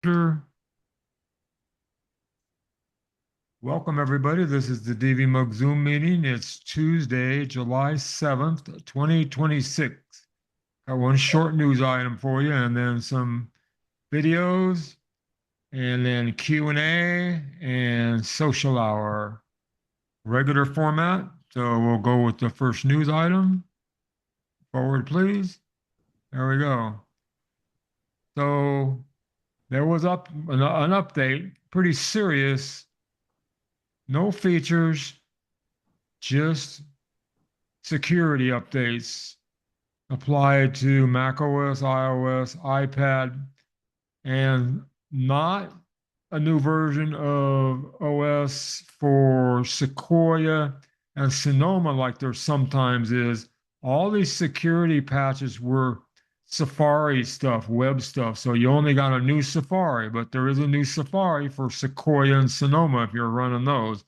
Sure. Welcome, everybody. This is the DVMUG Zoom meeting. It's Tuesday, July 7th, 2026. Got one short news item for you, and then some videos, and then Q&A and social hour. Regular format. So we'll go with the first news item. Forward, please. There we go. So there was an update, pretty serious. No features, just security updates applied to macOS, iOS, iPad, and not a new version of OS for Sequoia and Sonoma like there sometimes is. All these security patches were Safari stuff, web stuff. So you only got a new Safari, but there is a new Safari for Sequoia and Sonoma if you're running those.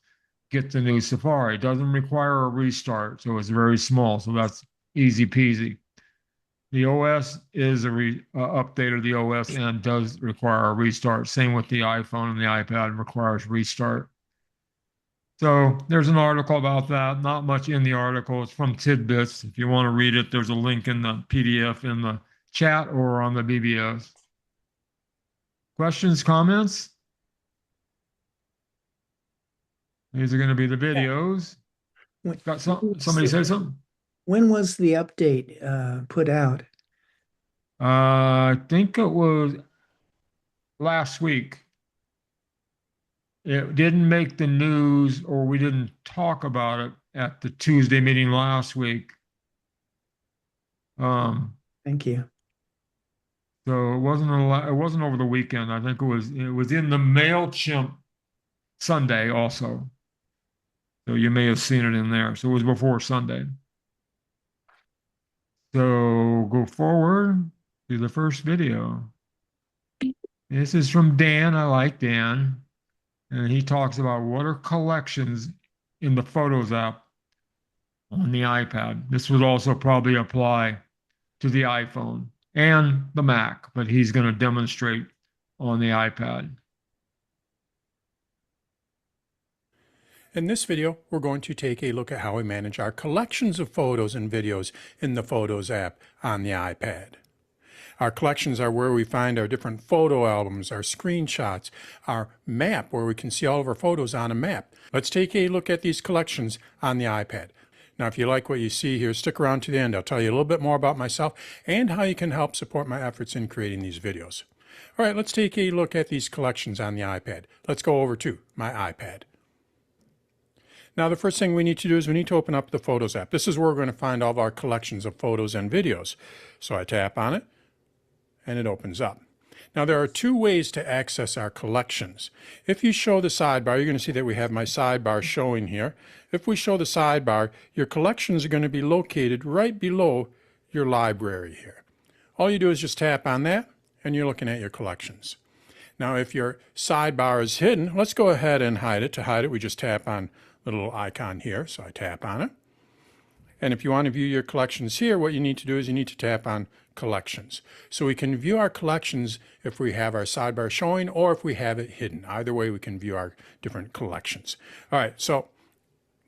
Get the new Safari. It doesn't require a restart, so it's very small. So that's easy peasy. The OS is a update of the OS and does require a restart. Same with the iPhone and the iPad requires restart. So there's an article about that. Not much in the article. It's from Tidbits. If you want to read it, there's a link in the PDF in the chat or on the BBS. Questions, comments? These are going to be the videos. Got somebody say something? When was the update put out? I think it was last week. It didn't make the news, or we didn't talk about it at the Tuesday meeting last week. Thank you. So it wasn't over the weekend. I think it was in the MailChimp Sunday also. So you may have seen it in there. So it was before Sunday. So go forward to the first video. This is from Dan. I like Dan. And he talks about what are collections in the Photos app on the iPad. This would also probably apply to the iPhone and the Mac, but he's going to demonstrate on the iPad. In this video, we're going to take a look at how we manage our collections of photos and videos in the Photos app on the iPad. Our collections are where we find our different photo albums, our screenshots, our map where we can see all of our photos on a map. Let's take a look at these collections on the iPad. Now, if you like what you see here, stick around to the end. I'll tell you a little bit more about myself and how you can help support my efforts in creating these videos. All right, let's take a look at these collections on the iPad. Let's go over to my iPad. Now, the first thing we need to do is we need to open up the Photos app. This is where we're going to find all of our collections of photos and videos. So I tap on it, and it opens up. Now, there are two ways to access our collections. If you show the sidebar, you're going to see that we have my sidebar showing here. If we show the sidebar, your collections are going to be located right below your library here. All you do is just tap on that, and you're looking at your collections. Now, if your sidebar is hidden, let's go ahead and hide it. To hide it, we just tap on the little icon here, so I tap on it. And if you want to view your collections here, what you need to do is you need to tap on Collections. So we can view our collections if we have our sidebar showing or if we have it hidden. Either way, we can view our different collections. All right, so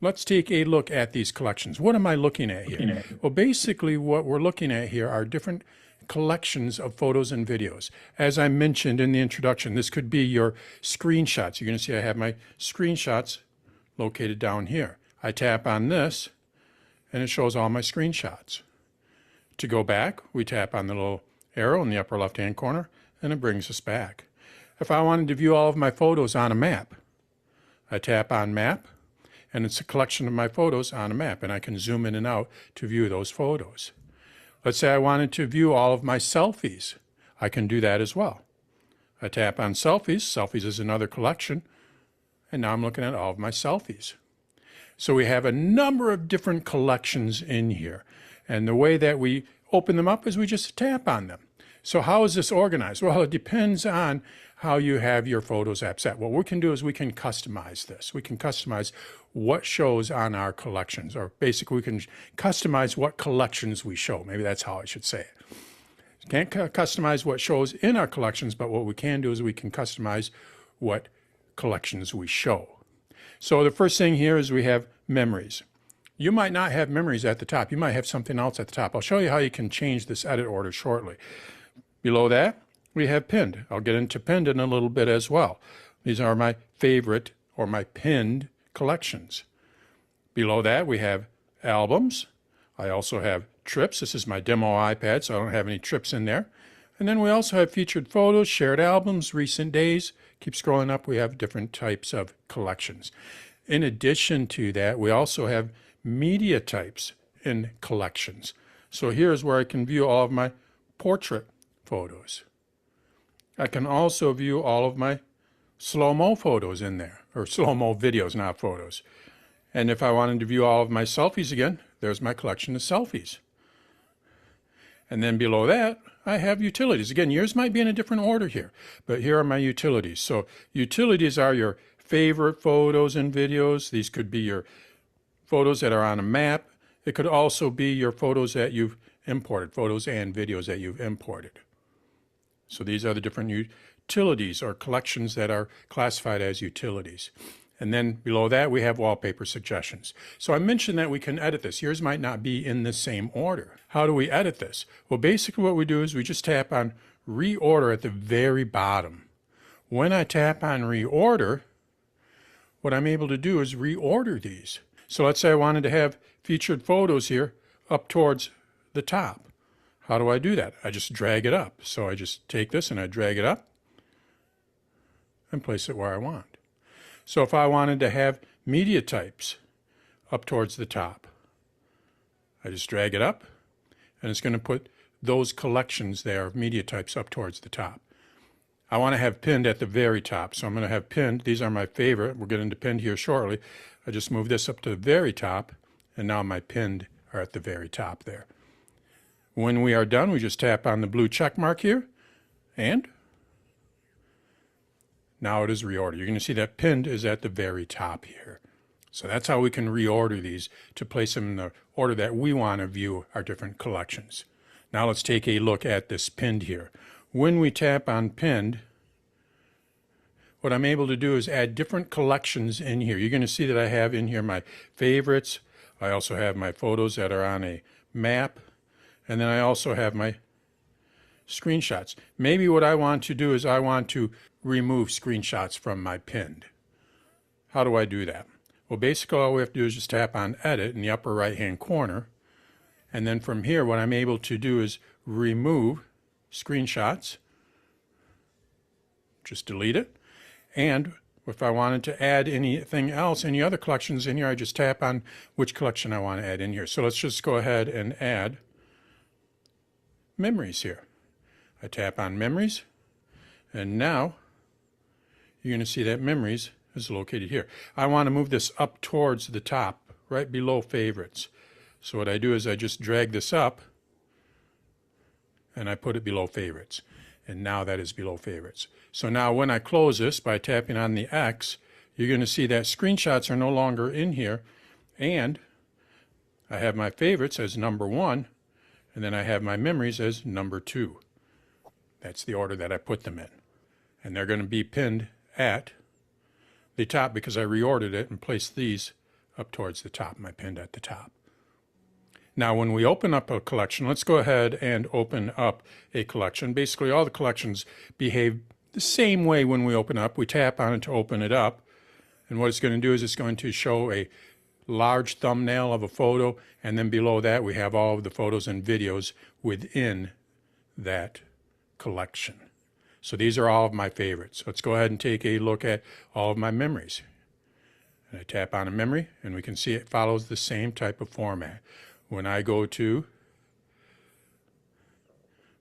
let's take a look at these collections. What am I looking at here? Well, basically what we're looking at here are different collections of photos and videos. As I mentioned in the introduction, this could be your screenshots. You're going to see I have my screenshots located down here. I tap on this and it shows all my screenshots. To go back, we tap on the little arrow in the upper left hand corner and it brings us back. If I wanted to view all of my photos on a map, I tap on Map and it's a collection of my photos on a map, and I can zoom in and out to view those photos. Let's say I wanted to view all of my selfies. I can do that as well. I tap on Selfies. Selfies is another collection, and now I'm looking at all of my selfies. So we have a number of different collections in here. And the way that we open them up is we just tap on them. So how is this organized? Well, it depends on how you have your Photos app set. What we can do is we can customize this. We can customize what shows on our collections, or basically we can customize what collections we show. Maybe that's how I should say it. Can't customize what shows in our collections, but what we can do is we can customize what collections we show. So the first thing here is we have memories. You might not have memories at the top. You might have something else at the top. I'll show you how you can change this edit order shortly. Below that, we have pinned. I'll get into pinned in a little bit as well. These are my favorite or my pinned collections. Below that, we have albums. I also have trips. This is my demo iPad, so I don't have any trips in there. And then we also have featured photos, shared albums, recent days. Keep scrolling up, we have different types of collections. In addition to that, we also have media types in collections. So here's where I can view all of my portrait photos. I can also view all of my slow-mo photos in there, or slow-mo videos, not photos. And if I wanted to view all of my selfies again, there's my collection of selfies. And then below that, I have utilities. Again, yours might be in a different order here, but here are my utilities. So utilities are your favorite photos and videos. These could be your photos that are on a map. It could also be your photos that you've imported, photos and videos that you've imported. So these are the different utilities or collections that are classified as utilities. And then below that, we have wallpaper suggestions. So I mentioned that we can edit this. Yours might not be in the same order. How do we edit this? Well, basically what we do is we just tap on reorder at the very bottom. When I tap on reorder, what I'm able to do is reorder these. So let's say I wanted to have featured photos here up towards the top. How do I do that? I just drag it up. So I just take this and I drag it up and place it where I want. So if I wanted to have media types up towards the top, I just drag it up and it's going to put those collections there of media types up towards the top. I want to have pinned at the very top, so I'm going to have pinned. These are my favorite. We'll get into pinned here shortly. I just move this up to the very top, and now my pinned are at the very top there. When we are done, we just tap on the blue check mark here, and now it is reordered. You're going to see that pinned is at the very top here. So that's how we can reorder these to place them in the order that we want to view our different collections. Now let's take a look at this pinned here. When we tap on pinned, what I'm able to do is add different collections in here. You're going to see that I have in here my favorites. I also have my photos that are on a map. And then I also have my screenshots. Maybe what I want to do is I want to remove screenshots from my pinned. How do I do that? Well, basically all we have to do is just tap on edit in the upper right hand corner. And then from here what I'm able to do is remove screenshots. Just delete it. And if I wanted to add anything else, any other collections in here, I just tap on which collection I want to add in here. So let's just go ahead and add memories here. I tap on memories, and now you're going to see that memories is located here. I want to move this up towards the top, right below favorites. So what I do is I just drag this up, and I put it below favorites. And now that is below favorites. So now when I close this by tapping on the X, you're going to see that screenshots are no longer in here, and I have my favorites as number 1, and then I have my memories as number 2. That's the order that I put them in. And they're going to be pinned at the top because I reordered it and placed these up towards the top, my pinned at the top. Now when we open up a collection, let's go ahead and open up a collection. Basically all the collections behave the same way when we open up. We tap on it to open it up, and what it's going to do is it's going to show a large thumbnail of a photo, and then below that we have all of the photos and videos within that collection. So these are all of my favorites. Let's go ahead and take a look at all of my memories. And I tap on a memory, and we can see it follows the same type of format. When I go to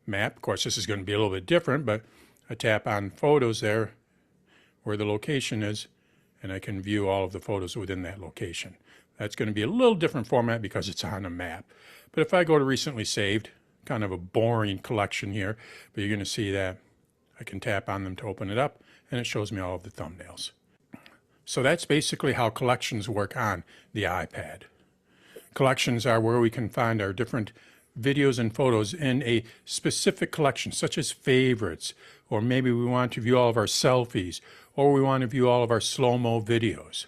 map, of course this is going to be a little bit different, but I tap on photos there where the location is, and I can view all of the photos within that location. That's going to be a little different format because it's on a map. But if I go to recently saved, kind of a boring collection here, but you're going to see that I can tap on them to open it up, and it shows me all of the thumbnails. So that's basically how collections work on the iPad. Collections are where we can find our different videos and photos in a specific collection, such as favorites, or maybe we want to view all of our selfies, or we want to view all of our slow-mo videos.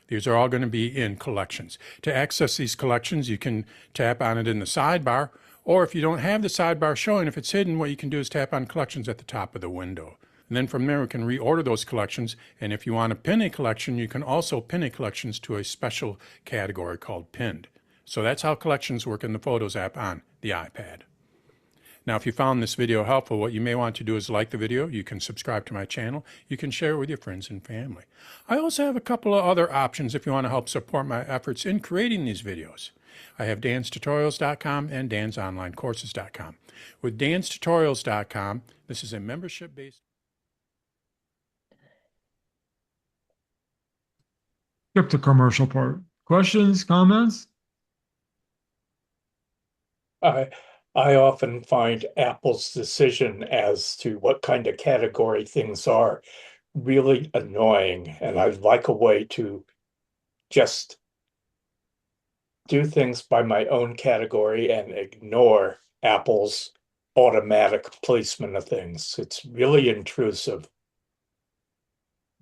These are all going to be in collections. To access these collections, you can tap on it in the sidebar, or if you don't have the sidebar showing, if it's hidden, what you can do is tap on collections at the top of the window. And then from there, we can reorder those collections. And if you want to pin a collection, you can also pin a collections to a special category called pinned. So that's how collections work in the Photos app on the iPad. Now, if you found this video helpful, what you may want to do is like the video. You can subscribe to my channel. You can share it with your friends and family. I also have a couple of other options if you want to help support my efforts in creating these videos. I have danstutorials.com and dansonlinecourses.com. With danstutorials.com, this is a membership-based... Skip the commercial part. Questions, comments? I often find Apple's decision as to what kind of category things are really annoying, and I'd like a way to just do things by my own category and ignore Apple's automatic placement of things. It's really intrusive.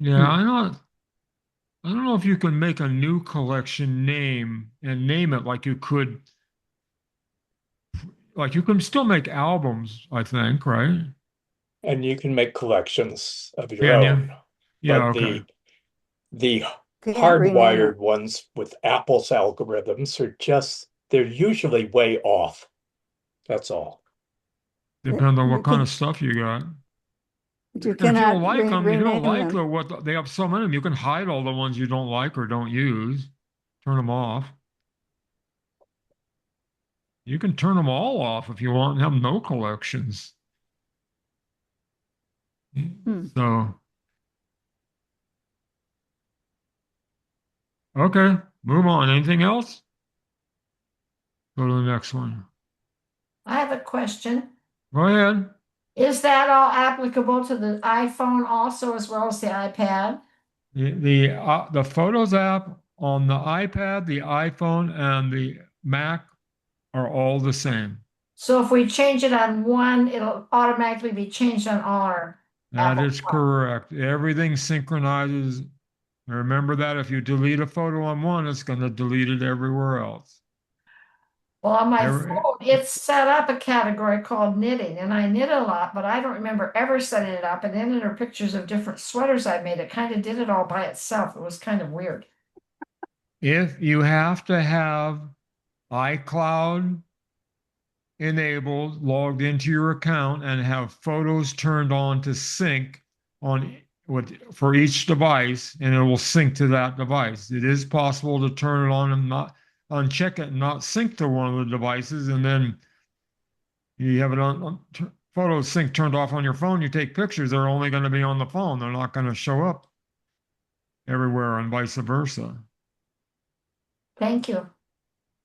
Yeah, I don't know if you can make a new collection name and name it like you could. Like you can still make albums, I think, right? And you can make collections of your Can you? own. Yeah, But okay. the Can't hardwired rename ones with Apple's algorithms are they're usually way off. That's all. Depends on You what kind can- of stuff you got. it. You If you cannot don't like them, you don't rename like them. what they have so many of them. You can hide all the ones you don't like or don't use. Turn them off. You can turn them all off if you want and have no collections. So, okay, move on. Anything else? Go to the next one. I have a question. Go ahead. Is that all applicable to the iPhone also as well as the iPad? The Photos app on the iPad, the iPhone, and the Mac are all the same. So if we change it on one, it'll automatically be changed on all our That Apple is phone. correct. Everything synchronizes. Remember that if you delete a photo on one, it's going to delete it everywhere else. Well, on my Every- phone, it's set up a category called knitting, and I knit a lot, but I don't remember ever setting it up. And then there are pictures of different sweaters I made. It kind of did it all by itself. It was kind of weird. If you have to have iCloud enabled, logged into your account, and have photos turned on to sync for each device, and it will sync to that device. It is possible to turn it on and not uncheck it and not sync to one of the devices, and then you have it on photo sync turned off on your phone. You take pictures; they're only going to be on the phone. They're not going to show up everywhere, and vice versa. Thank you.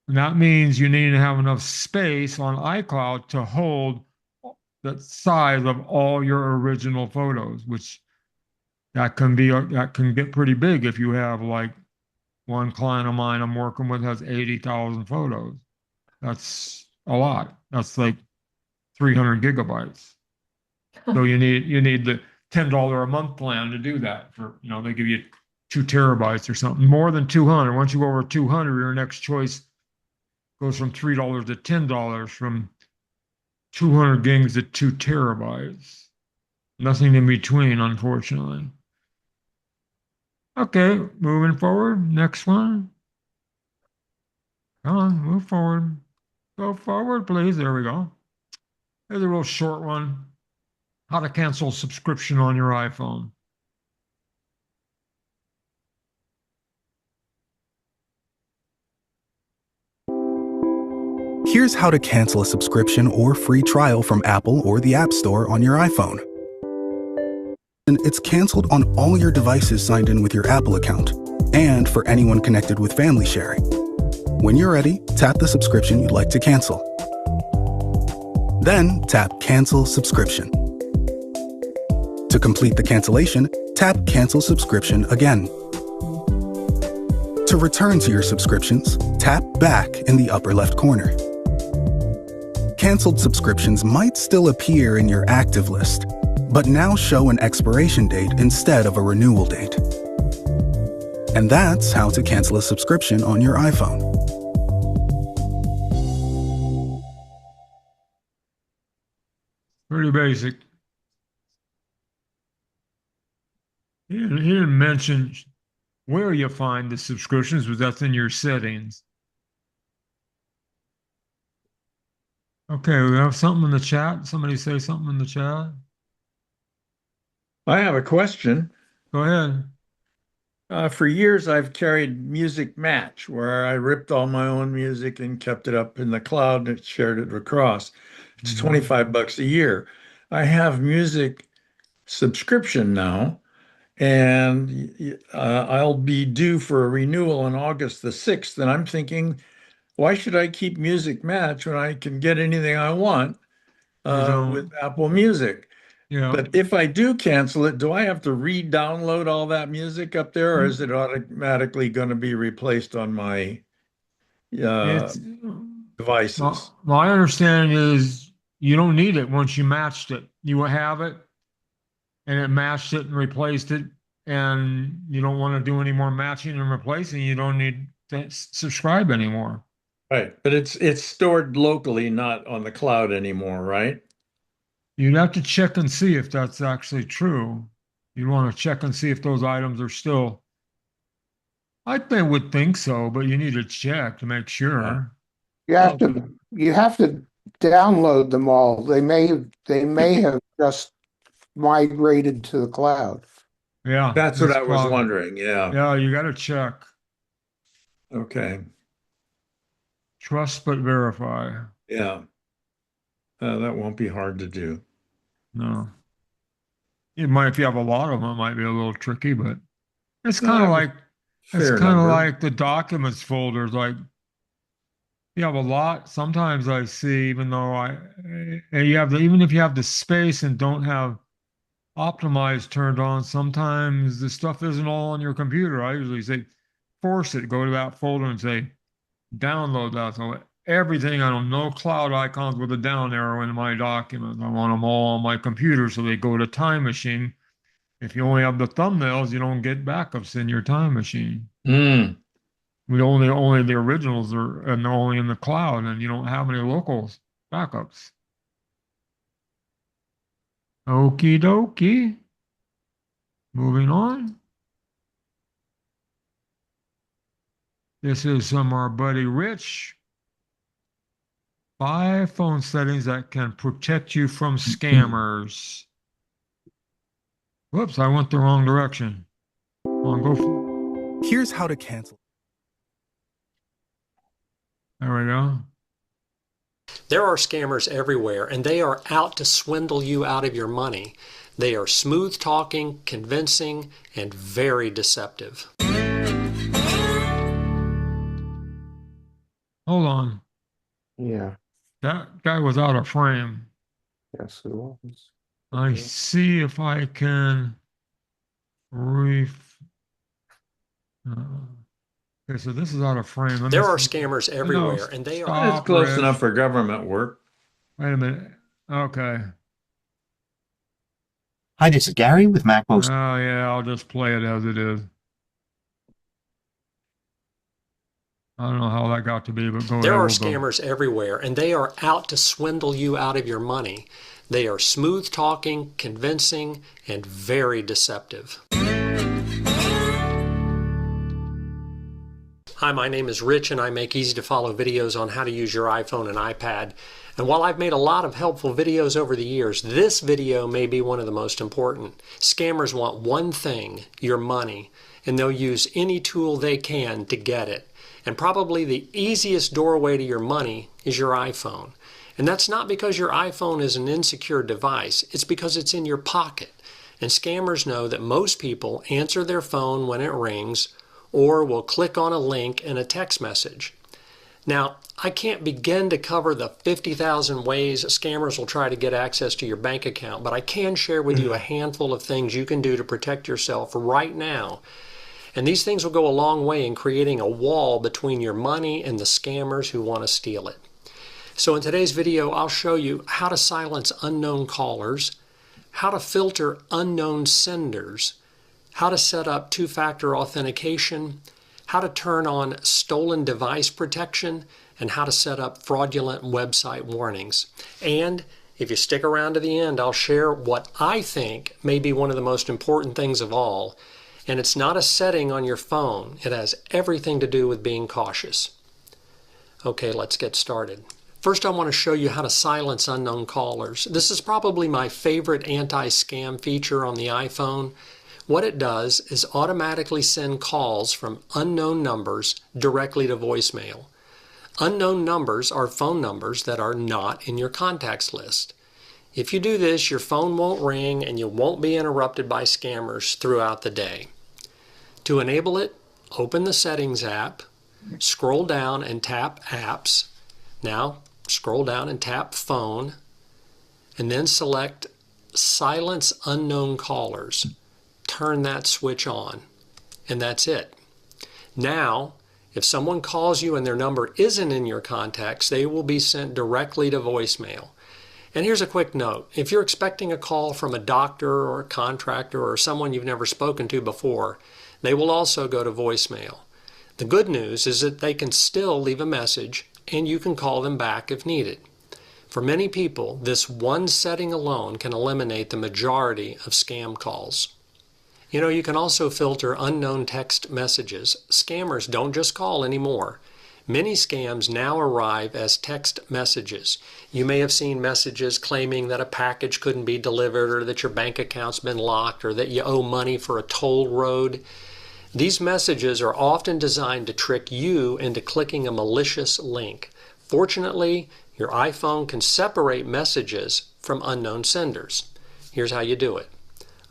And that means you need to have enough space on iCloud to hold the size of all your original photos, which that can get pretty big if you have like one client of mine I'm working with has 80,000 photos. That's a lot. That's like 300 gigabytes. So you need the $10 a month plan to do that for, they give you 2 terabytes or something, more than 200. Once you go over 200, your next choice goes from $3 to $10, from 200 gigs to 2 terabytes. Nothing in between, unfortunately. Okay, moving forward. Next one. Come on, move forward. Go forward, please. There we go. Here's a real short one. How to cancel subscription on your iPhone. Here's how to cancel a subscription or free trial from Apple or the App Store on your iPhone. And it's canceled on all your devices signed in with your Apple account, and for anyone connected with family sharing. When you're ready, tap the subscription you'd like to cancel. Then tap Cancel Subscription. To complete the cancellation, tap Cancel Subscription again. To return to your subscriptions, tap Back in the upper left corner. Canceled subscriptions might still appear in your active list, but now show an expiration date instead of a renewal date. And that's how to cancel a subscription on your iPhone. Pretty basic. He didn't mention where you find the subscriptions, but that's in your settings. Okay, we have something in the chat. Somebody say something in the chat. I have a question. Go ahead. For years, I've carried Music Match, where I ripped all my own music and kept it up in the cloud and shared it across. It's $25 a year. I have music subscription now, and I'll be due for a renewal on August the 6th. And I'm thinking, why should I keep Music Match when I can get anything I want with Apple Music? Yeah. But if I do cancel it, do I have to re-download all that music up there, or is it automatically going to be replaced on my devices? My understanding is you don't need it once you matched it. You will have it, and it matched it and replaced it, and you don't want to do any more matching and replacing. You don't need to subscribe anymore. Right, but it's stored locally, not on the cloud anymore, right? You'd have to check and see if that's actually true. You'd want to check and see if those items are still. I would think so, but you need to check to make sure. You have to download them all. They may have just migrated to the cloud. Yeah, That's what I was wondering. Yeah. Yeah, you got to check. Okay. Trust but verify. Yeah. That won't be hard to do. No. It might, if you have a lot of them, it might be a little tricky, but it's kind of like the documents folders. Like you have a lot. Sometimes I see, even if you have the space and don't have optimize turned on, sometimes the stuff isn't all on your computer. I usually say force it, go to that folder and say download that. So everything, I don't know, cloud icons with a down arrow in my documents. I want them all on my computer so they go to Time Machine. If you only have the thumbnails, you don't get backups in your Time Machine. We only the originals are and they're only in the cloud, and you don't have any local backups. Okie dokie. Moving on. This is from our buddy Rich. 5 phone settings that can protect you from scammers. Whoops, I went the wrong direction. Come on, go. Here's how to cancel. There we go. There are scammers everywhere, and they are out to swindle you out of your money. They are smooth talking, convincing, and very deceptive. Hold on. Yeah. That guy was out of frame. Yes, it was. I see if I can okay, so this is out of frame. There are scammers everywhere, and they are... It's close enough for government work. Wait a minute. Okay. Hi, this is Gary with MacBooks. Oh, yeah, I'll just play it as it is. I don't know how that got to be, but go ahead. There are scammers everywhere, and they are out to swindle you out of your money. They are smooth talking, convincing, and very deceptive. Hi, my name is Rich, and I make easy to follow videos on how to use your iPhone and iPad. And while I've made a lot of helpful videos over the years, this video may be one of the most important. Scammers want one thing, your money, and they'll use any tool they can to get it. And probably the easiest doorway to your money is your iPhone. And that's not because your iPhone is an insecure device, it's because it's in your pocket. And scammers know that most people answer their phone when it rings or will click on a link in a text message. Now, I can't begin to cover the 50,000 ways scammers will try to get access to your bank account, but I can share with you a handful of things you can do to protect yourself right now. And these things will go a long way in creating a wall between your money and the scammers who want to steal it. So in today's video, I'll show you how to silence unknown callers, how to filter unknown senders, how to set up two-factor authentication, how to turn on stolen device protection, and how to set up fraudulent website warnings. And if you stick around to the end, I'll share what I think may be one of the most important things of all. And it's not a setting on your phone. It has everything to do with being cautious. Okay, let's get started. First, I want to show you how to silence unknown callers. This is probably my favorite anti-scam feature on the iPhone. What it does is automatically send calls from unknown numbers directly to voicemail. Unknown numbers are phone numbers that are not in your contacts list. If you do this, your phone won't ring and you won't be interrupted by scammers throughout the day. To enable it, open the Settings app, scroll down and tap Apps. Now, scroll down and tap Phone, and then select Silence Unknown Callers. Turn that switch on, and that's it. Now, if someone calls you and their number isn't in your contacts, they will be sent directly to voicemail. And here's a quick note. If you're expecting a call from a doctor or a contractor or someone you've never spoken to before, they will also go to voicemail. The good news is that they can still leave a message and you can call them back if needed. For many people, this one setting alone can eliminate the majority of scam calls. You know, you can also filter unknown text messages. Scammers don't just call anymore. Many scams now arrive as text messages. You may have seen messages claiming that a package couldn't be delivered or that your bank account's been locked or that you owe money for a toll road. These messages are often designed to trick you into clicking a malicious link. Fortunately, your iPhone can separate messages from unknown senders. Here's how you do it.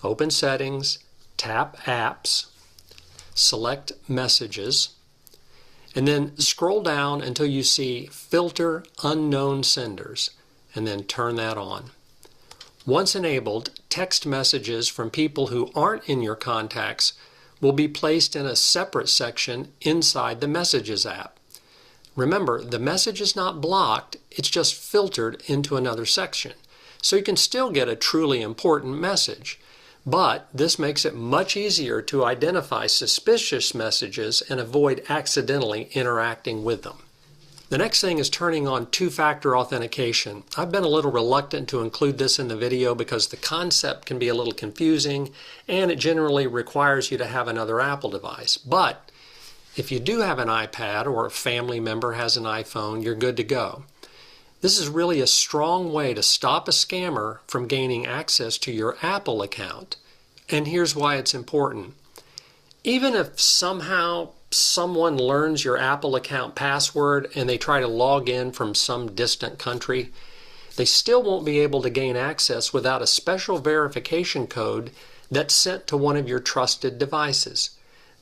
Open Settings, tap Apps, select Messages, and then scroll down until you see Filter Unknown Senders, and then turn that on. Once enabled, text messages from people who aren't in your contacts will be placed in a separate section inside the Messages app. Remember, the message is not blocked, it's just filtered into another section. So you can still get a truly important message. But this makes it much easier to identify suspicious messages and avoid accidentally interacting with them. The next thing is turning on two-factor authentication. I've been a little reluctant to include this in the video because the concept can be a little confusing and it generally requires you to have another Apple device. But if you do have an iPad or a family member has an iPhone, you're good to go. This is really a strong way to stop a scammer from gaining access to your Apple account. And here's why it's important. Even if somehow someone learns your Apple account password and they try to log in from some distant country, they still won't be able to gain access without a special verification code that's sent to one of your trusted devices.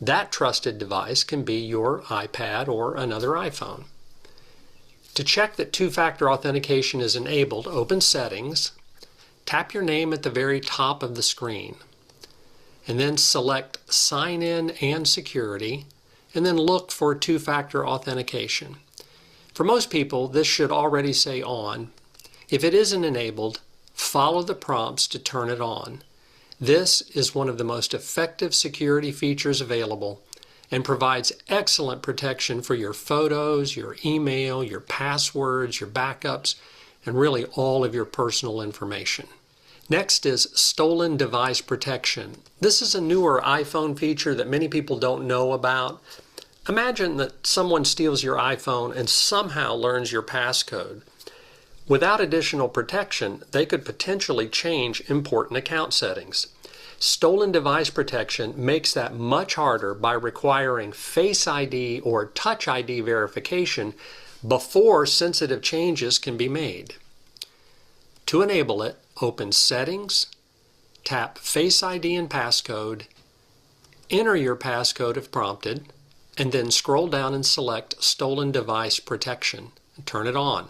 That trusted device can be your iPad or another iPhone. To check that two-factor authentication is enabled, open Settings, tap your name at the very top of the screen, and then select Sign In and Security, and then look for two-factor authentication. For most people, this should already say on. If it isn't enabled, follow the prompts to turn it on. This is one of the most effective security features available and provides excellent protection for your photos, your email, your passwords, your backups, and really all of your personal information. Next is stolen device protection. This is a newer iPhone feature that many people don't know about. Imagine that someone steals your iPhone and somehow learns your passcode. Without additional protection, they could potentially change important account settings. Stolen device protection makes that much harder by requiring Face ID or Touch ID verification before sensitive changes can be made. To enable it, open Settings, tap Face ID and Passcode, enter your passcode if prompted, and then scroll down and select Stolen Device Protection and turn it on.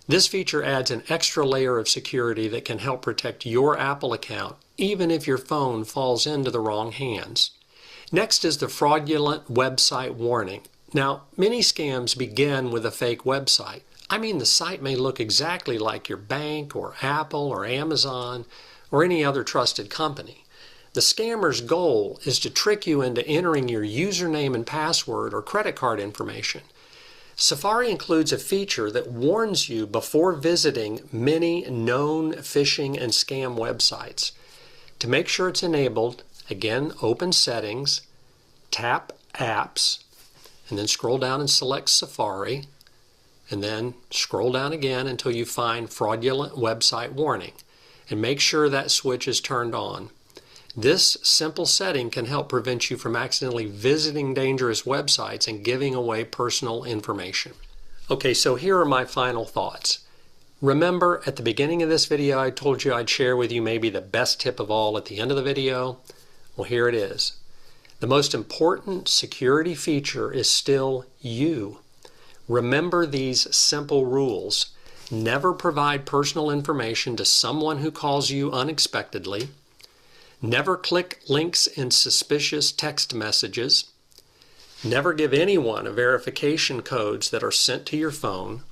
This feature adds an extra layer of security that can help protect your Apple account even if your phone falls into the wrong hands. Next is the fraudulent website warning. Now, many scams begin with a fake website. I mean, the site may look exactly like your bank or Apple or Amazon or any other trusted company. The scammer's goal is to trick you into entering your username and password or credit card information. Safari includes a feature that warns you before visiting many known phishing and scam websites. To make sure it's enabled, again, open Settings, tap Apps, and then scroll down and select Safari, and then scroll down again until you find Fraudulent Website Warning, and make sure that switch is turned on. This simple setting can help prevent you from accidentally visiting dangerous websites and giving away personal information. Okay, so here are my final thoughts. Remember, at the beginning of this video, I told you I'd share with you maybe the best tip of all at the end of the video. Well, here it is. The most important security feature is still you. Remember these simple rules. Never provide personal information to someone who calls you unexpectedly. Never click links in suspicious text messages. Never give anyone verification codes that are sent to your phone.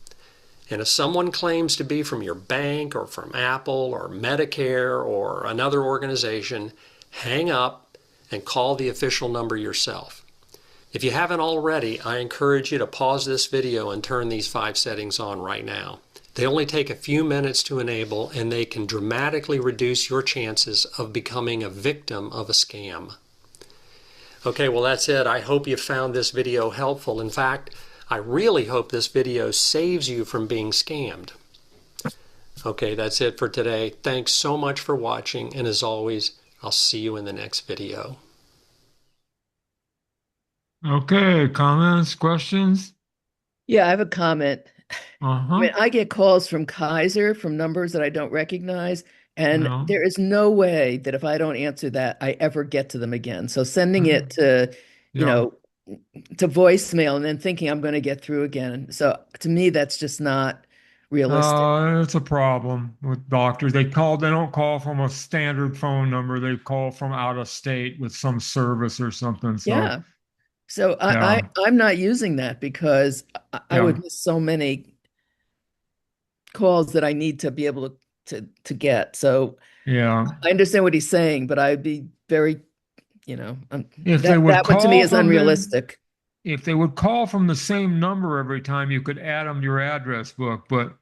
And if someone claims to be from your bank or from Apple or Medicare or another organization, hang up and call the official number yourself. If you haven't already, I encourage you to pause this video and turn these 5 settings on right now. They only take a few minutes to enable, and they can dramatically reduce your chances of becoming a victim of a scam. Okay, well that's it. I hope you found this video helpful. In fact, I really hope this video saves you from being scammed. Okay, that's it for today. Thanks so much for watching, and as always, I'll see you in the next video. Okay, comments, questions? Yeah, I have a comment. I Uh-huh. mean, I get calls from Kaiser from numbers that I don't recognize, and No. there is no way that if I don't answer that, I ever get to them again. So sending it to, you Yeah. know, to voicemail and then thinking I'm going to get through again. So to me, that's just not realistic. It's a problem with doctors. They don't call from a standard phone number. They call from out of state with some service or something. So, Yeah. So yeah, I'm not using that because I would yeah, miss so many calls that I need to be able to get. So yeah. I understand what he's saying, but I'd be very, If they that would one to me call is from unrealistic. if they would call from the same number every time, you could add them to your address book. But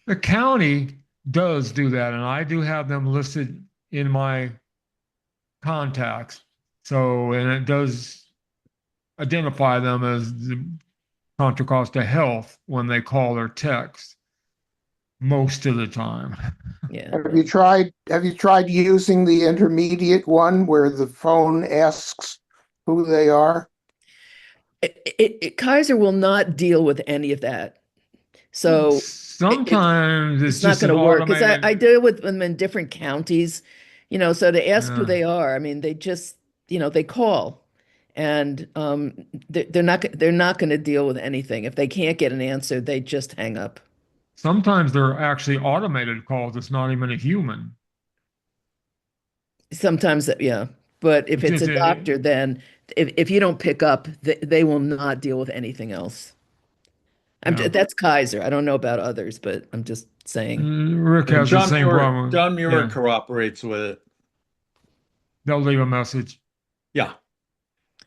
the county does do that, and I do have them listed in my contacts. So, and it does identify them as the Contra Costa Health when they call or text most of the time. Yeah. Have you tried using the intermediate one where the phone asks who they are? Kaiser will not deal with any of that. So Sometimes it's it's not just going an to work because I automated. deal with them in different counties, so to ask who Yeah. they are, I mean, they just, they call and they're not going to deal with anything. If they can't get an answer, they just hang up. Sometimes they're actually automated calls. It's not even a human. Sometimes, yeah. But if It's it's just a doctor, then if you don't pick up, they will not deal with anything else. yeah. That's Kaiser. I don't know about others, but I'm just saying. Rick And has the same problem. John Muir Yeah, cooperates with it. they'll leave a message. Yeah.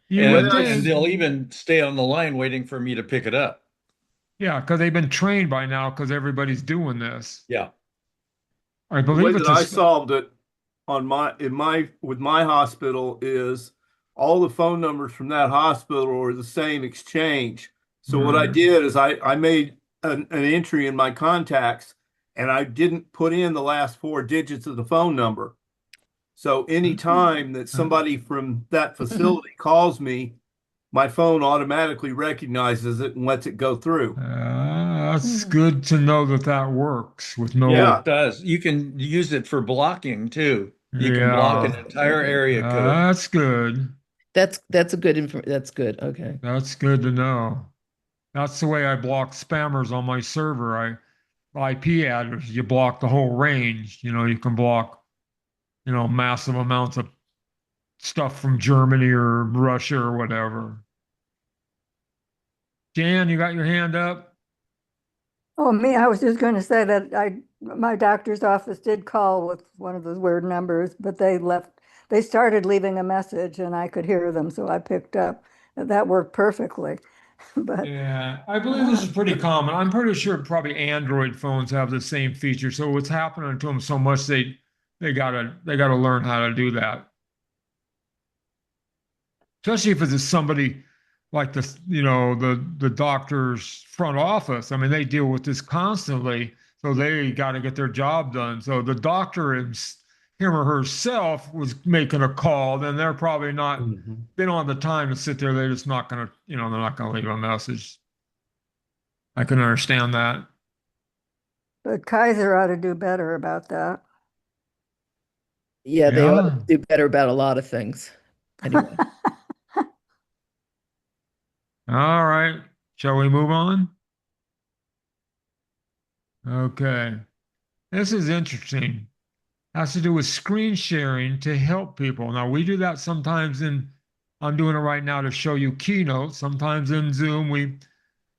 You would And think, they'll even stay on the line waiting for me to pick it up. yeah, because they've been trained by now because everybody's doing this. Yeah. I The way believe that it's I solved it with my hospital is all the phone numbers from that hospital are the same exchange. So what I did is I made an entry in my contacts and I didn't put in the last 4 digits of the phone number. So anytime that somebody from that facility calls me, my phone automatically recognizes it and lets it go through. That's good to know that that works with no. Yeah. It does. You can use it for blocking too. You can Yeah. block an entire area code. That's good. That's a good info. That's good. Okay. That's good to know. That's the way I block spammers on my server. IP address, you block the whole range. You can block, massive amounts of stuff from Germany or Russia or whatever. Jan, you got your hand up? Oh, me, I was just going to say that my doctor's office did call with one of those weird numbers, but they started leaving a message and I could hear them, so I picked up. That worked perfectly. But Yeah, I believe this is pretty common. I'm pretty sure probably Android phones have the same feature. So what's happening to them so much they gotta learn how to do that. Especially if it's somebody like the doctor's front office. I mean, they deal with this constantly, so they got to get their job done. So the doctor him or herself was making a call, then they're probably not, they don't have the time to sit there. They're just not gonna, they're not gonna leave a message. I can understand that. Kaiser ought to do better about that. Yeah, they ought Yeah. to do better about a lot of things. Anyway. All right. Shall we move on? Okay. This is interesting. Has to do with screen sharing to help people. Now, we do that sometimes I'm doing it right now to show you Keynote. Sometimes in Zoom, we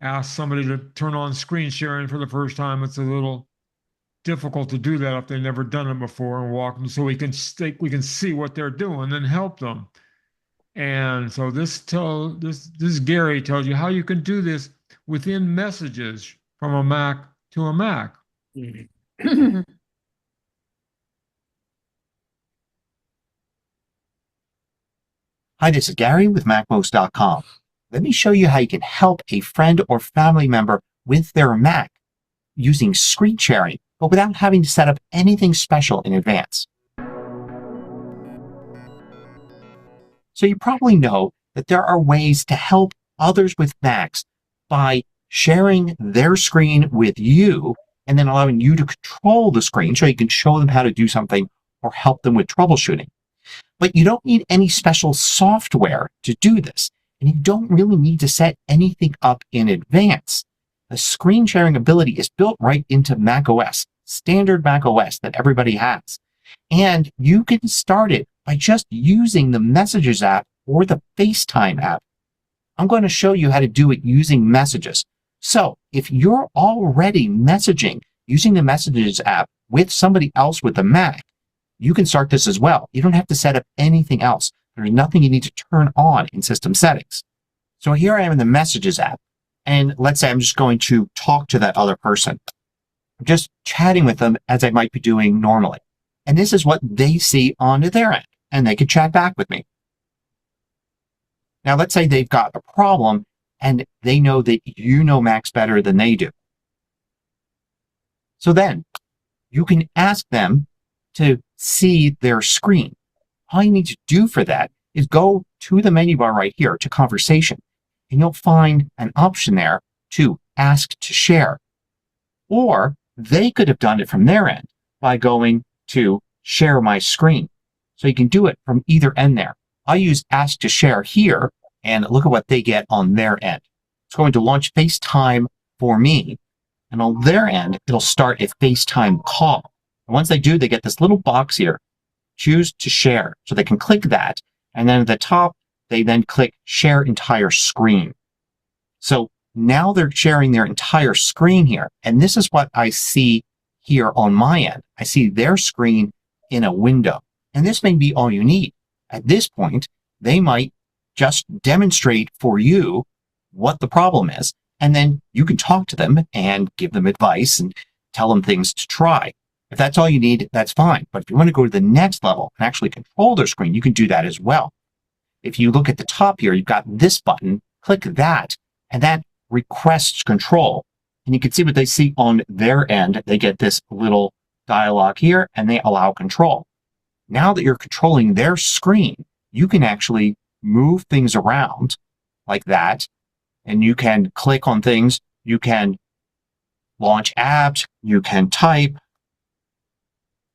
ask somebody to turn on screen sharing for the first time. It's a little difficult to do that if they've never done it before, and walk them so we can see what they're doing and help them. And so this Gary tells you how you can do this within Messages from a Mac to a Mac. Hi, this is Gary with MacMost.com. Let me show you how you can help a friend or family member with their Mac using screen sharing, but without having to set up anything special in advance. So you probably know that there are ways to help others with Macs by sharing their screen with you and then allowing you to control the screen so you can show them how to do something or help them with troubleshooting. But you don't need any special software to do this, and you don't really need to set anything up in advance. The screen sharing ability is built right into macOS, standard macOS that everybody has. And you can start it by just using the Messages app or the FaceTime app. I'm going to show you how to do it using Messages. So if you're already messaging using the Messages app with somebody else with a Mac, you can start this as well. You don't have to set up anything else. There's nothing you need to turn on in system settings. So here I am in the Messages app. And let's say I'm just going to talk to that other person. I'm just chatting with them as I might be doing normally. And this is what they see on their end. And they can chat back with me. Now, let's say they've got a problem and they know that you know Macs better than they do. So then you can ask them to see their screen. All you need to do for that is go to the menu bar right here to Conversation, and you'll find an option there to ask to share. Or they could have done it from their end by going to Share My Screen. So you can do it from either end there. I use Ask to Share here, and look at what they get on their end. It's going to launch FaceTime for me, and on their end, it'll start a FaceTime call. And once they do, they get this little box here, Choose to Share. So they can click that, and then at the top, they then click Share Entire Screen. So now they're sharing their entire screen here. And this is what I see here on my end. I see their screen in a window. And this may be all you need. At this point, they might just demonstrate for you what the problem is. And then you can talk to them and give them advice and tell them things to try. If that's all you need, that's fine. But if you want to go to the next level and actually control their screen, you can do that as well. If you look at the top here, you've got this button, click that, and that requests control. And you can see what they see on their end. They get this little dialog here, and they allow control. Now that you're controlling their screen, you can actually move things around like that, and you can click on things. You can launch apps. You can type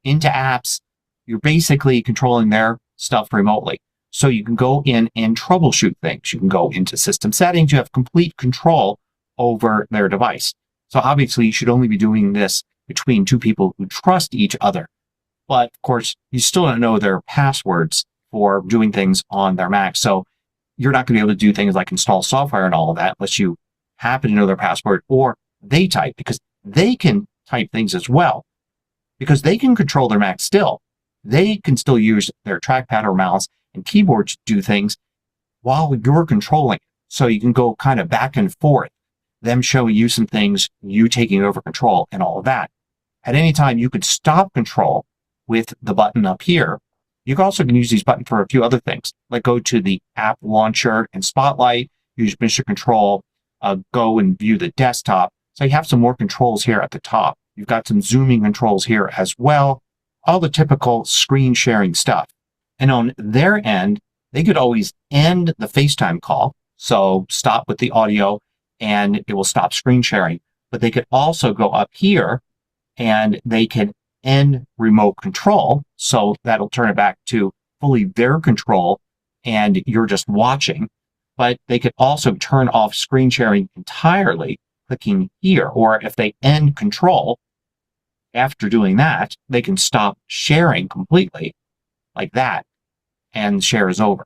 into apps. You're basically controlling their stuff remotely. So you can go in and troubleshoot things. You can go into system settings. You have complete control over their device. So obviously you should only be doing this between two people who trust each other. But of course, you still don't know their passwords for doing things on their Mac. So you're not going to be able to do things like install software and all of that unless you happen to know their password or they type, because they can type things as well because they can control their Mac still. They can still use their trackpad or mouse and keyboard to do things while you're controlling it. So you can go kind of back and forth, them showing you some things, you taking over control and all of that. At any time, you could stop control with the button up here. You also can use these buttons for a few other things, like go to the app launcher and spotlight, use mission control, go and view the desktop. So you have some more controls here at the top. You've got some zooming controls here as well, all the typical screen sharing stuff. And on their end, they could always end the FaceTime call. So stop with the audio and it will stop screen sharing. But they could also go up here and they can end remote control. So that'll turn it back to fully their control and you're just watching. But they could also turn off screen sharing entirely clicking here. Or if they end control, after doing that, they can stop sharing completely like that and share is over.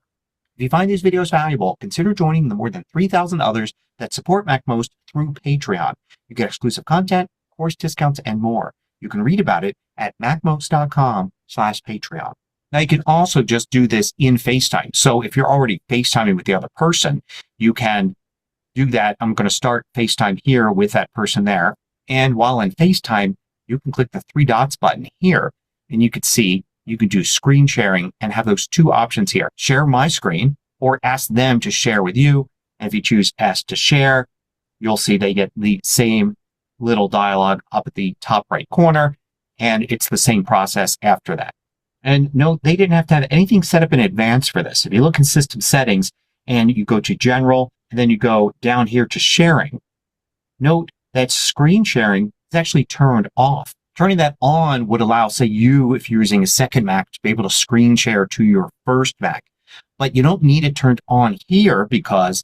If you find these videos valuable, consider joining the more than 3,000 others that support MacMost through Patreon. You get exclusive content, course discounts, and more. You can read about it at macmost.com/Patreon. Now you can also just do this in FaceTime. So if you're already FaceTiming with the other person, you can do that. I'm going to start FaceTime here with that person there. And while in FaceTime, you can click the three dots button here and you can see you can do screen sharing and have those two options here. Share my screen or ask them to share with you. And if you choose ask to share, you'll see they get the same little dialogue up at the top right corner. And it's the same process after that. And note, they didn't have to have anything set up in advance for this. If you look in system settings and you go to general and then you go down here to sharing, note that screen sharing is actually turned off. Turning that on would allow, say you, if you're using a second Mac, to be able to screen share to your first Mac. But you don't need it turned on here because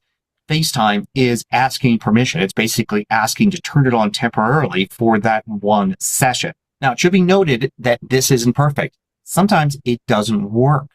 FaceTime is asking permission. It's basically asking to turn it on temporarily for that one session. Now, it should be noted that this isn't perfect. Sometimes it doesn't work.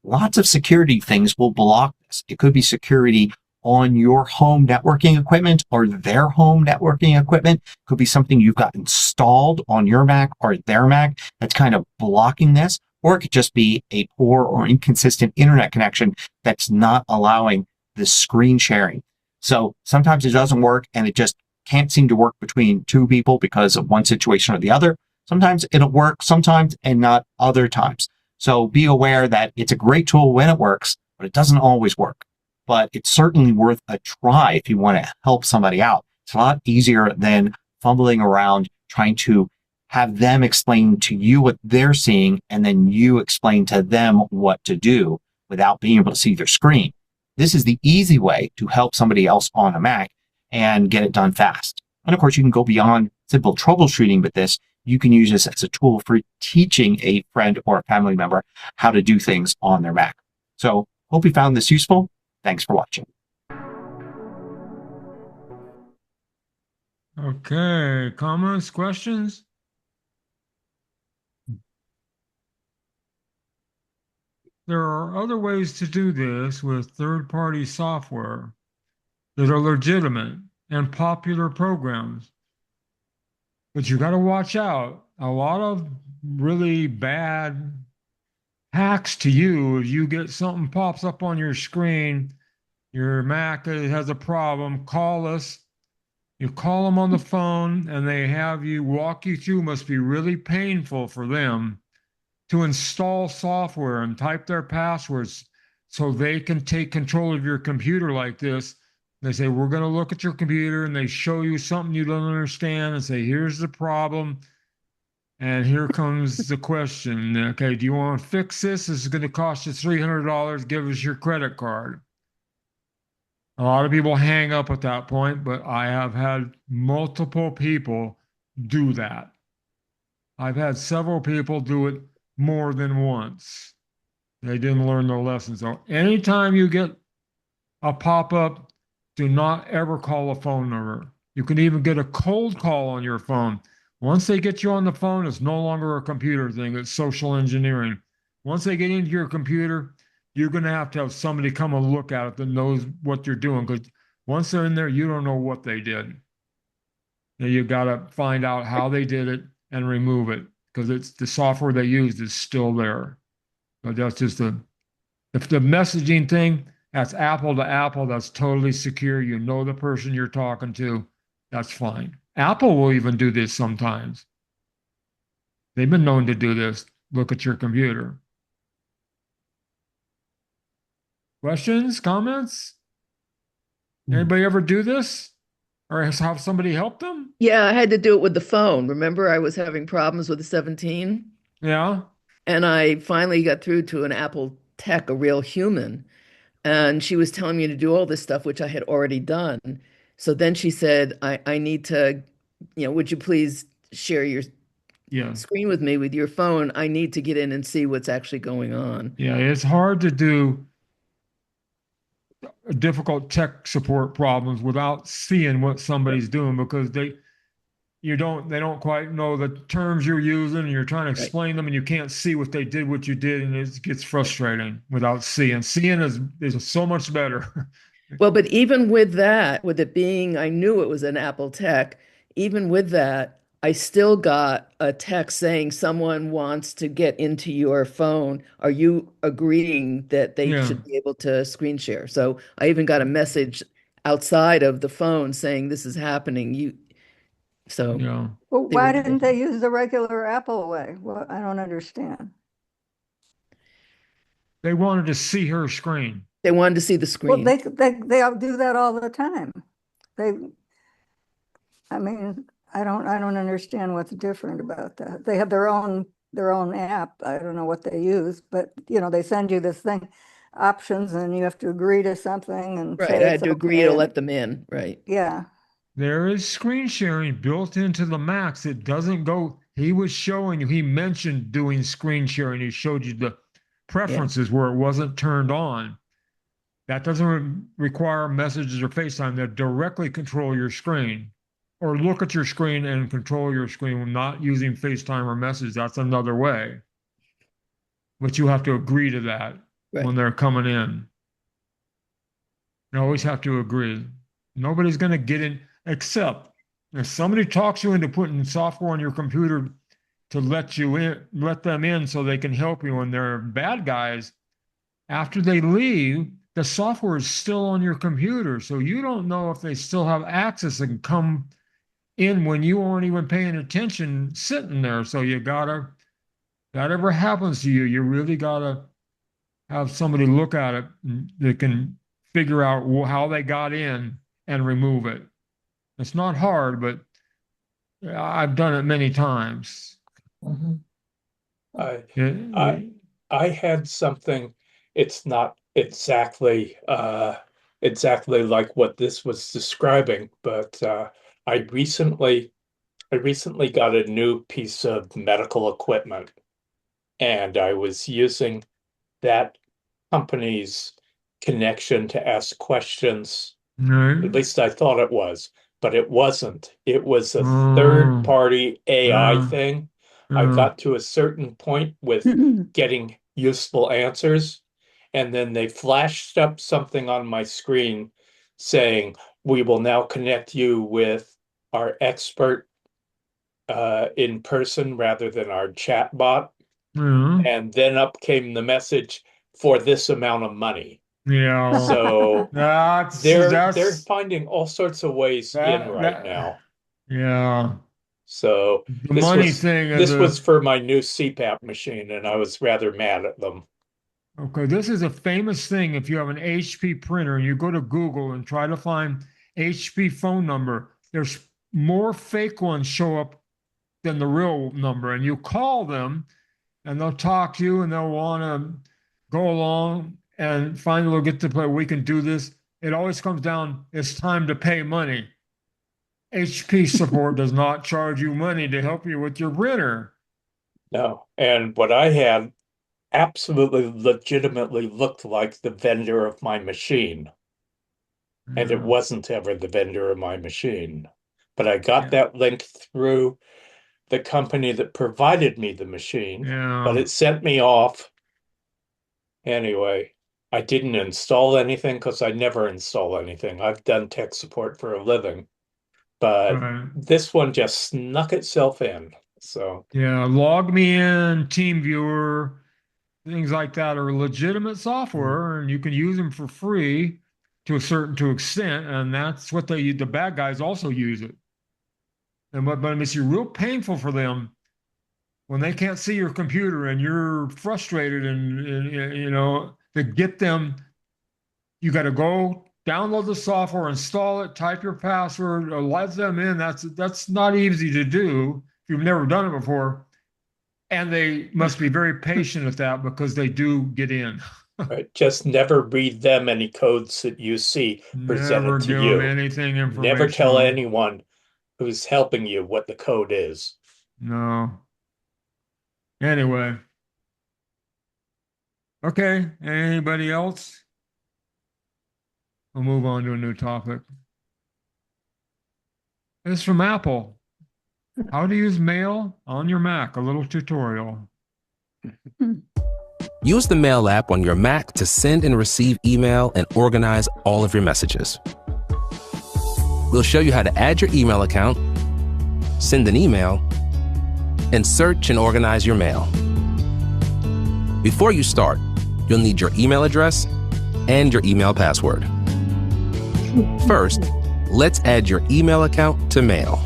Lots of security things will block this. It could be security on your home networking equipment or their home networking equipment. Could be something you've got installed on your Mac or their Mac that's kind of blocking this, or it could just be a poor or inconsistent internet connection that's not allowing this screen sharing. So sometimes it doesn't work and it just can't seem to work between two people because of one situation or the other. Sometimes it'll work, sometimes and not other times. So be aware that it's a great tool when it works, but it doesn't always work. But it's certainly worth a try if you want to help somebody out. It's a lot easier than fumbling around trying to have them explain to you what they're seeing and then you explain to them what to do without being able to see their screen. This is the easy way to help somebody else on a Mac and get it done fast. And of course, you can go beyond simple troubleshooting with this. You can use this as a tool for teaching a friend or a family member how to do things on their Mac. So hope you found this useful. Thanks for watching. Okay, comments, questions? There are other ways to do this with third-party software that are legitimate and popular programs. But you got to watch out. A lot of really bad hacks to you, if you get something pops up on your screen, your Mac has a problem, call us. You call them on the phone and they have you walk you through. Must be really painful for them to install software and type their passwords so they can take control of your computer like this. They say, we're going to look at your computer, and they show you something you don't understand and say, here's the problem. And here comes the question. Okay, do you want to fix this? This is going to cost you $300. Give us your credit card. A lot of people hang up at that point, but I have had multiple people do that. I've had several people do it more than once. They didn't learn their lesson. So anytime you get a pop-up, do not ever call a phone number. You can even get a cold call on your phone. Once they get you on the phone, it's no longer a computer thing. It's social engineering. Once they get into your computer, you're going to have somebody come and look at it that knows what you're doing. Because once they're in there, you don't know what they did. Now you got to find out how they did it and remove it because it's the software they used is still there. But that's just if the messaging thing, that's Apple to Apple, that's totally secure. You know the person you're talking to, that's fine. Apple will even do this sometimes. They've been known to do this. Look at your computer. Questions, comments? Anybody ever do this? Or have somebody help them? Yeah, I had to do it with the phone. Remember, I was having problems with the 17, Yeah. and I finally got through to an Apple tech, a real human, and she was telling me to do all this stuff, which I had already done. So then she said, I need to, would you please share your Yeah. screen with me with your phone? I need to get in and see what's actually going on. Yeah. It's hard to do difficult tech support problems without seeing what somebody's doing because they don't quite know the terms you're using and you're trying to Right. explain them and you can't see what they did, what you did, and it gets frustrating without seeing. Seeing is so much better. Well, but even with that, with it being, I knew it was an Apple tech, even with that, I still got a text saying someone wants to get into your phone. Are you agreeing that they Yeah. should be able to screen share? So I even got a message outside of the phone saying this is happening. So Yeah. Well, they were why didn't they use the regular Apple way? Well, I don't understand. They wanted to see her screen. they wanted to see the Well, screen. they all do that all the time. They, I mean, I don't understand what's different about that. They have their own app. I don't know what they use, but they send you this thing, options, and you have to agree to something and Right. say I it's had to agree okay. to And let them in. Right. yeah. There is screen sharing built into the Macs. It doesn't go. He was showing you, he mentioned doing screen sharing. He showed you the Yeah. preferences where it wasn't turned on. That doesn't require messages or FaceTime that directly control your screen or look at your screen and control your screen not using FaceTime or message. That's another way. But you have to agree to that Right. when they're coming in. You always have to agree. Nobody's going to get in, except if somebody talks you into putting software on your computer to let you in, let them in so they can help you, and they're bad guys. After they leave, the software is still on your computer, so you don't know if they still have access and come in when you aren't even paying attention, sitting there. So you gotta, that ever happens to you, you really gotta have somebody look at it that can figure out how they got in and remove it. It's not hard, but I've done it many times. I I It- I had something. It's not exactly like what this was describing, but I recently got a new piece of medical equipment, and I was using that company's connection to ask questions. right? At least I thought it was, but it wasn't. It was a Oh, third-party AI yeah, thing. I yeah, got to a certain point with getting useful answers, and then they flashed up something on my screen saying, "We will now connect you with our expert in person rather than our chat bot." yeah, And then up came the message for this amount of money. yeah. So That's they're that's finding all sorts of ways in right that. now. Yeah, So the money thing is this was for my new CPAP machine, and I was rather mad at them. okay. This is a famous thing. If you have an HP printer and you go to Google and try to find HP phone number, there's more fake ones show up than the real number, and you call them and they'll talk to you and they'll want to go along and finally they'll get to play. We can do this. It always comes down, it's time to pay money. HP support does not charge you money to help you with your printer. No, and what I had absolutely legitimately looked like the vendor of my machine, and it Yeah, wasn't ever the vendor of my machine. But I got yeah, that link through the company that provided me the machine, but yeah. it sent me off anyway. I didn't install anything because I never install anything. I've done tech support for a living. but Right. this one just snuck itself in. So Yeah, Log Me In, TeamViewer, things like that are legitimate software, and you can use them for free to a certain extent, and that's what the bad guys also use it. And but it's real painful for them when they can't see your computer and you're frustrated, and you know, to get them, you got to go download the software, install it, type your password, let them in. That's not easy to do if you've never done it before. And they must be very patient at that because they do get in. right, just never read them any codes that you see presented Never to give you. them anything Never tell informational. anyone who's helping you what the code is. No. Anyway. Okay, anybody else? We'll move on to a new topic. It's from Apple. How to use Mail on your Mac, a little tutorial. Use the Mail app on your Mac to send and receive email and organize all of your messages. We'll show you how to add your email account, send an email, and search and organize your mail. Before you start, you'll need your email address and your email password. First, let's add your email account to Mail.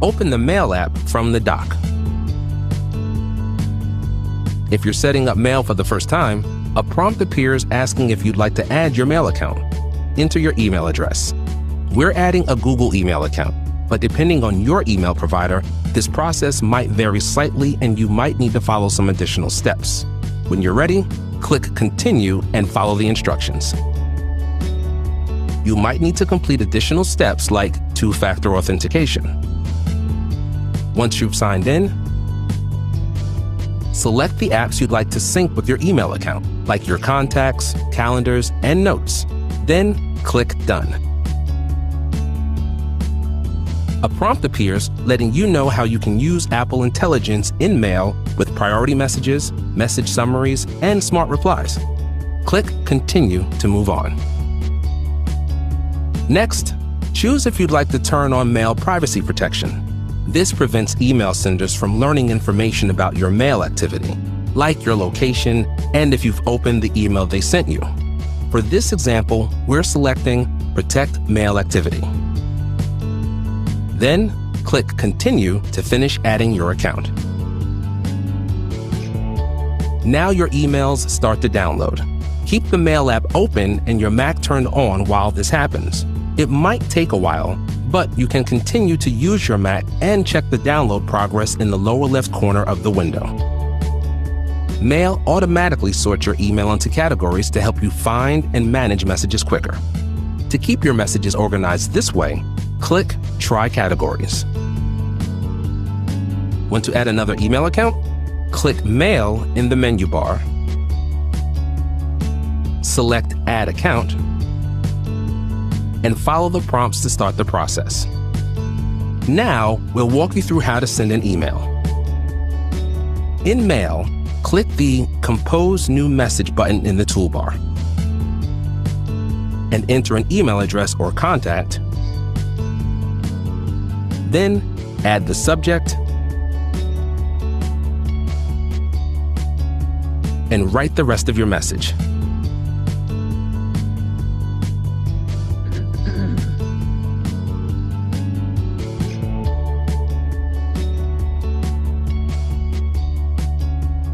Open the Mail app from the dock. If you're setting up Mail for the first time, a prompt appears asking if you'd like to add your Mail account. Enter your email address. We're adding a Google email account, but depending on your email provider, this process might vary slightly and you might need to follow some additional steps. When you're ready, click Continue and follow the instructions. You might need to complete additional steps like two-factor authentication. Once you've signed in, select the apps you'd like to sync with your email account, like your contacts, calendars, and notes. Then click Done. A prompt appears letting you know how you can use Apple Intelligence in Mail with priority messages, message summaries, and smart replies. Click Continue to move on. Next, choose if you'd like to turn on Mail privacy protection. This prevents email senders from learning information about your mail activity, like your location and if you've opened the email they sent you. For this example, we're selecting Protect Mail Activity. Then, click Continue to finish adding your account. Now your emails start to download. Keep the Mail app open and your Mac turned on while this happens. It might take a while, but you can continue to use your Mac and check the download progress in the lower left corner of the window. Mail automatically sorts your email into categories to help you find and manage messages quicker. To keep your messages organized this way, click Try Categories. Want to add another email account? Click Mail in the menu bar. Select Add Account, and follow the prompts to start the process. Now, we'll walk you through how to send an email. In Mail, click the Compose New Message button in the toolbar and enter an email address or contact. Then, add the subject and write the rest of your message.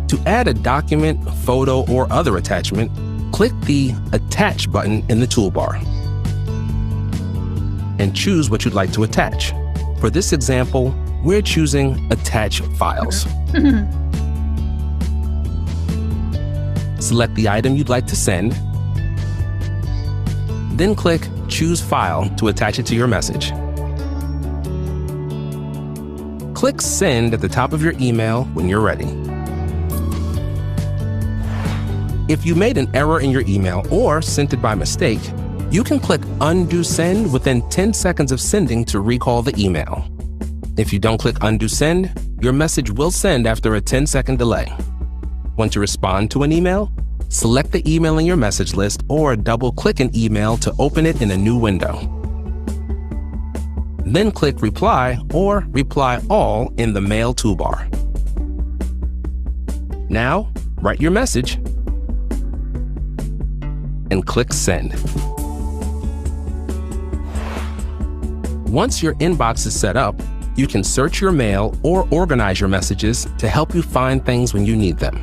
To add a document, photo, or other attachment, click the Attach button in the toolbar and choose what you'd like to attach. For this example, we're choosing Attach Files. Select the item you'd like to send, then click Choose File to attach it to your message. Click Send at the top of your email when you're ready. If you made an error in your email or sent it by mistake, you can click Undo Send within 10 seconds of sending to recall the email. If you don't click Undo Send, your message will send after a 10-second delay. Want to respond to an email? Select the email in your message list or double-click an email to open it in a new window. Then click Reply or Reply All in the Mail toolbar. Now, write your message and click Send. Once your inbox is set up, you can search your mail or organize your messages to help you find things when you need them.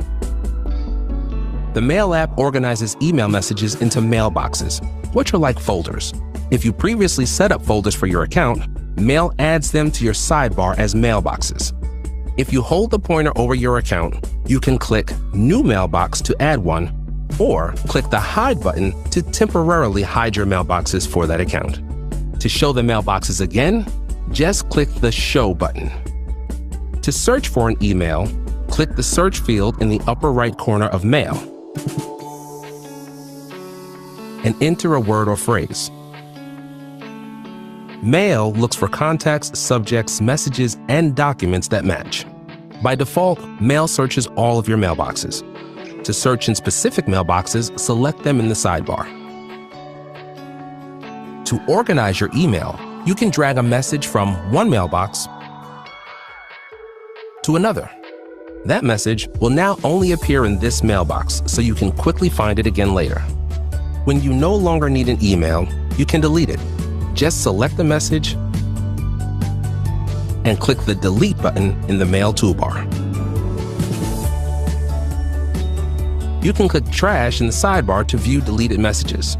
The Mail app organizes email messages into mailboxes, which are like folders. If you previously set up folders for your account, Mail adds them to your sidebar as mailboxes. If you hold the pointer over your account, you can click New Mailbox to add one, or click the Hide button to temporarily hide your mailboxes for that account. To show the mailboxes again, just click the Show button. To search for an email, click the search field in the upper right corner of Mail and enter a word or phrase. Mail looks for contacts, subjects, messages, and documents that match. By default, Mail searches all of your mailboxes. To search in specific mailboxes, select them in the sidebar. To organize your email, you can drag a message from one mailbox to another. That message will now only appear in this mailbox, so you can quickly find it again later. When you no longer need an email, you can delete it. Just select the message and click the Delete button in the Mail toolbar. You can click Trash in the sidebar to view deleted messages.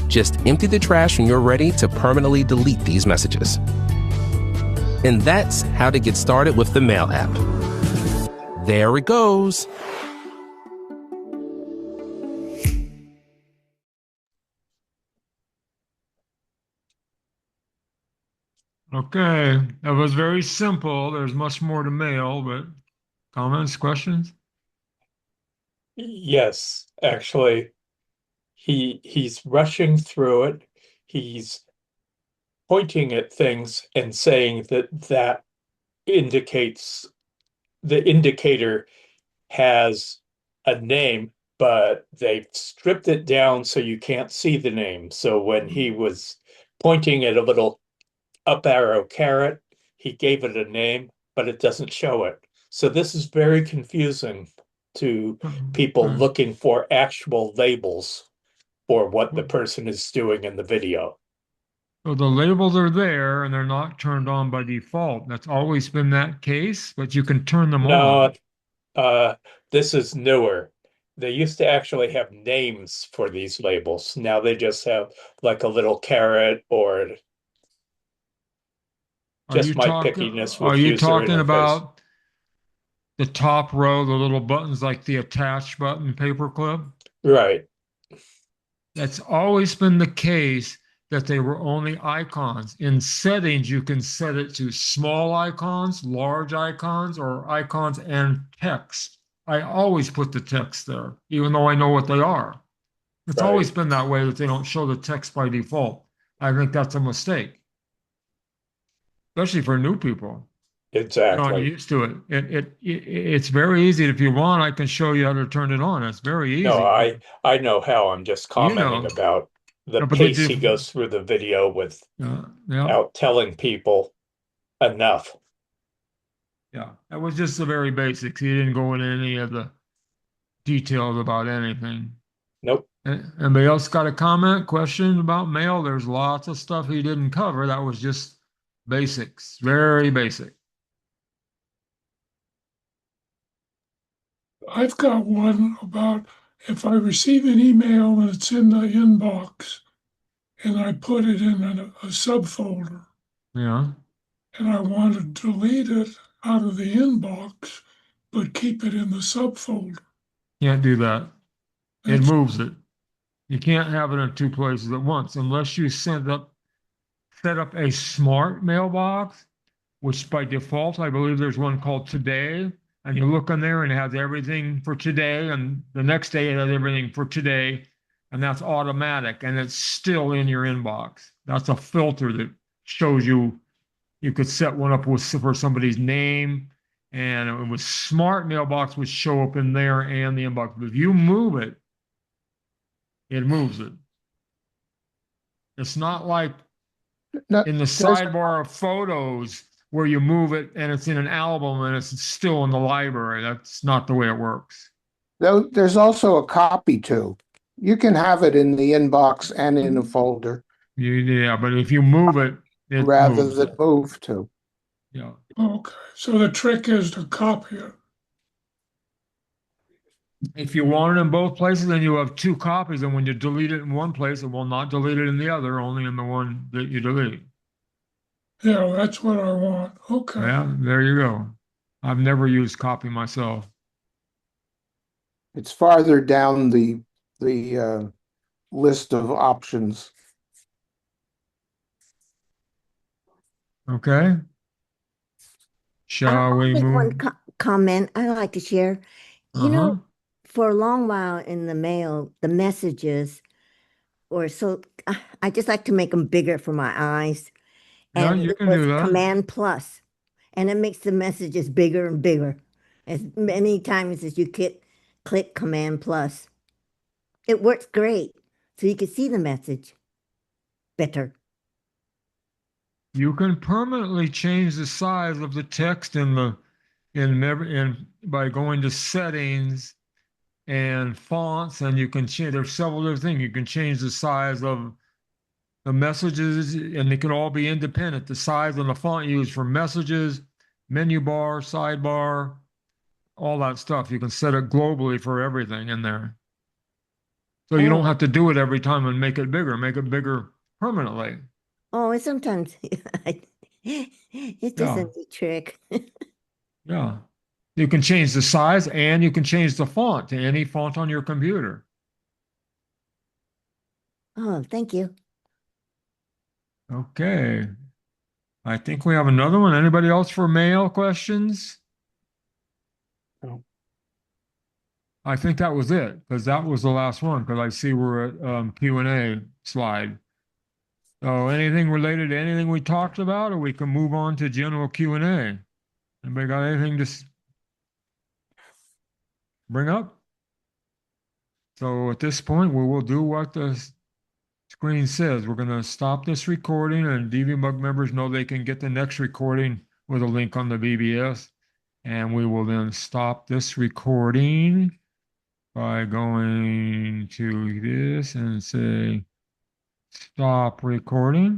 Just empty the trash when you're ready to permanently delete these messages. And that's how to get started with the Mail app. There it goes. Okay, that was very simple. There's much more to Mail, but comments, questions? Yes, actually, he's rushing through it. He's pointing at things and saying that indicates the indicator has a name, but they've stripped it down so you can't see the name. So when he was pointing at a little up arrow caret, he gave it a name, but it doesn't show it. So this is very confusing to people looking for actual labels for what the person is doing in the video. So the labels are there and they're not turned on by default. That's always been that case, but you can turn them on. This is newer. They used to actually have names for these labels. Now they just have like a little caret or just my pickiness with Are you user talking interface. about the top row, the little buttons like the attach button paperclip? Right. That's always been the case that they were only icons. In settings, you can set it to small icons, large icons, or icons and text. I always put the text there, even though I know what they are. It's always been that way, that they don't show the text by default. I think that's a mistake, especially for new people. Exactly. Not used to it. It's very easy. If you want, I can show you how to turn it on. It's very easy. No, I know how. I'm just commenting about the pace he goes through the video without telling people enough. Yeah, that was just the very basics. He didn't go into any of the details about anything. Nope. Anybody else got a comment, question about Mail? There's lots of stuff he didn't cover. That was just basics, very basic. I've got one about if I receive an email and it's in the inbox and I put it in a subfolder. Yeah. And I want to delete it out of the inbox, but keep it in the subfolder. Can't do that. It moves it. You can't have it in two places at once unless you set up a smart mailbox, which by default, I believe there's one called Today. And you look in there and it has everything for today. And the next day it has everything for today. And that's automatic. And it's still in your inbox. That's a filter that shows you could set one up for somebody's name. And it was smart mailbox would show up in there and the inbox. But if you move it, it moves it. It's not like No, in the there's, sidebar of photos where you move it and it's in an album and it's still in the library. That's not the way it works. there's also a copy too. You can have it in the inbox and in a folder Yeah, but if you move it, it rather moves. than move to. Yeah. Okay, so the trick is to copy it. If you want it in both places, then you have two copies, and when you delete it in one place, it will not delete it in the other, only in the one that you delete. Yeah, that's what I want. Okay. Yeah, there you go. I've never used copy myself. It's farther down the list of options. Okay. Shall I'll we make one move? comment I like to share. You Uh-huh. know, for a long while in the mail, the messages or so I just like to make them bigger for my eyes. Yeah, And you it can was do that. Command Plus, and it makes the messages bigger and bigger as many times as you click Command Plus. It works great, so you can see the message better. You can permanently change the size of the text in by going to settings and fonts, and you can change. There's several other things. You can change the size of the messages, and they can all be independent. The size and the font used for messages, menu bar, sidebar, all that stuff. You can set it globally for everything in there. So you don't Oh, have to do it every time and make it bigger permanently. oh, and sometimes it's just a Yeah, neat trick. yeah. You can change the size and you can change the font to any font on your computer. Oh, thank you. Okay. I think we have another one. Anybody else for mail questions? No. I think that was it, because that was the last one, because I see we're at Q&A slide. So anything related to anything we talked about, or we can move on to general Q&A? Anybody got anything to bring up? So at this point, we will do what the screen says. We're going to stop this recording, and DVMUG members know they can get the next recording with a link on the BBS. And we will then stop this recording by going to this and say stop recording.